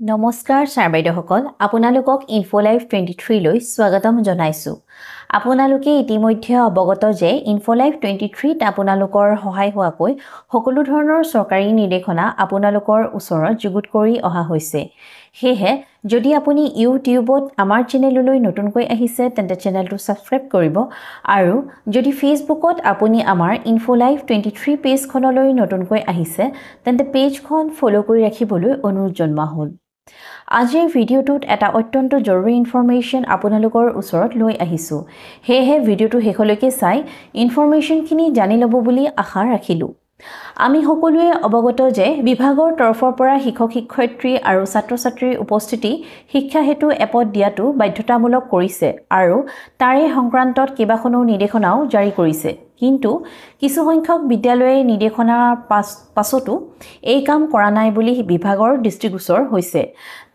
নমস্কাৰ ছাৰ বাইদেউসকল আপোনালোকক ইনফোলাইভ 23 লৈ স্বাগতম জনাইছো আপোনালোকে ইতিমধ্যে অৱগত যে ইনফোলাইভ 23 ত আপোনালোকৰ সহায় হোৱাকৈ সকলো ধৰণৰ চৰকাৰী নিৰ্দেশনা আপোনালোকৰ ওচৰত যুগুত কৰি অহা হৈছে হেহে যদি আপুনি ইউটিউবত আমাৰ চেনেললৈ নতুনকৈ আহিছে তেন্তে চেনেলটো সাবস্ক্ৰাইব কৰিব আৰু যদি ফেসবুকত আপুনি আমাৰ ইনফোলাইভ 23 পেজখনলৈ নতুনকৈ আহিছে তেন্তে পেজখন ফলো কৰি ৰাখিবলৈ অনুৰোধ জনোৱা হ'ল আজিৰ ভিডিওটোত এটা অত্যন্ত জৰুৰী ইনফৰমেশন আপোনালোকৰ ওচৰত লৈ আহিছো হেহে ভিডিওটো শেষলৈকে চাই ইনফৰমেশনখিনি জানি ল'ব বুলি আশা ৰাখিলো আমি সকলোৱে অৱগত যে বিভাগৰ তৰফৰ পৰা শিক্ষক শিক্ষয়িত্ৰী আৰু ছাত্ৰ-ছাত্ৰীৰ উপস্থিতি শিক্ষা হেতু এপত দিয়াটো বাধ্যতামূলক কৰিছে আৰু তাৰে সংক্ৰান্তত কেইবাখনো নিৰ্দেশনাও জাৰি কৰিছে কিন্তু কিছু সংখ্যক বিদ্যালয়ে নিৰ্দেশনাৰ পাছতো এই কাম কৰা নাই বুলি বিভাগৰ দৃষ্টিগোচৰ হৈছে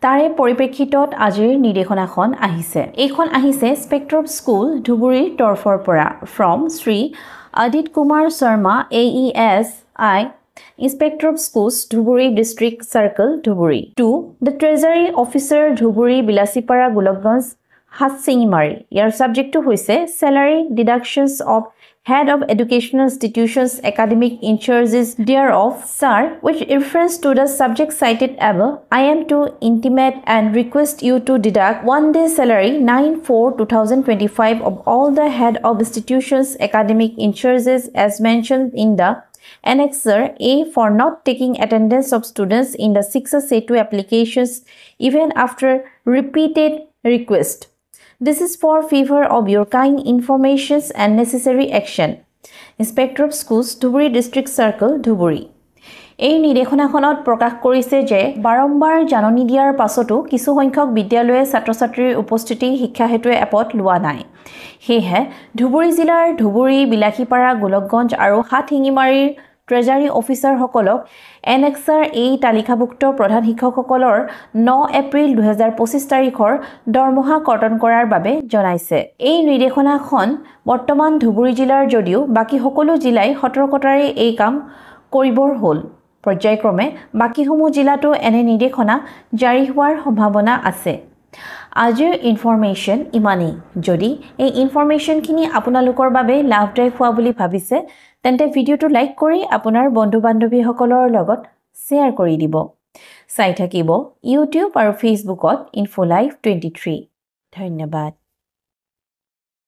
তাৰে পৰিপ্ৰেক্ষিতত আজিৰ নিৰ্দেশনাখন আহিছে এইখন আহিছে স্পেক্ট্ৰাম স্কুল ধুবুৰীৰ তৰফৰ পৰা from Shri Adit Kumar Sharma AES Inspector of Schools Dhuburi District Circle Dhuburi to the Treasury Officer Dhuburi Bilasipara Golokganj Hatsingimari your subject to hoise salary deductions of Head of Educational Institutions Academic in charges thereof sir which reference to the subject cited above I am to intimate and request you to deduct 1 day salary 9/4/2025 of all the head of institutions academic in charges as mentioned in the Annexure A for not taking attendance of students in the 6A2 applications even after repeated request. This is for favor of your kind informations and necessary action. Inspector of Schools, Dhuburi District Circle, Dhuburi. এই নিৰ্দেশনাখনত প্ৰকাশ কৰিছে যে বাৰম্বাৰ জাননী দিয়াৰ পাছতো কিছু সংখ্যক বিদ্যালয়ে ছাত্ৰ-ছাত্ৰীৰ উপস্থিতি শিক্ষা হেতু এপত লোৱা নাই হেহে ধুবুৰী জিলাৰ ধুবুৰী বিলাসীপাৰা গোলকগঞ্জ আৰু হাতহিঙিমাৰীৰ ট্ৰেজাৰী অফিচাৰ সকলক এনএক্সআৰ এই তালিকাভুক্ত প্ৰধান শিক্ষকসকলৰ 9 এপ্ৰিল 2025 তাৰিখৰ দৰমহা কৰ্তন কৰাৰ বাবে জনাইছে এই নিৰ্দেশনাখন বৰ্তমান ধুবুৰী জিলাৰ যদিও বাকি সকলো জিলাই সতৰ্কতাৰে এই কাম কৰিবৰ হ'ল পৰ্যায়ক্ৰমে বাকিসমূহ জিলাতো এনে নিৰ্দেশনা জাৰি হোৱাৰ সম্ভাৱনা আছে আজিৰ ইনফৰমেশন ইমানেই যদি এই ইনফৰমেশনখিনি আপোনালোকৰ বাবে লাভদায়ক হোৱা বুলি ভাবিছে তেন্তে ভিডিওটো লাইক কৰি আপোনাৰ বন্ধু-বান্ধৱীসকলৰ লগত শ্বেয়াৰ কৰি দিব চাই থাকিব ইউটিউব আৰু ফেসবুকত ইনফোলাইভ 23 ধন্যবাদ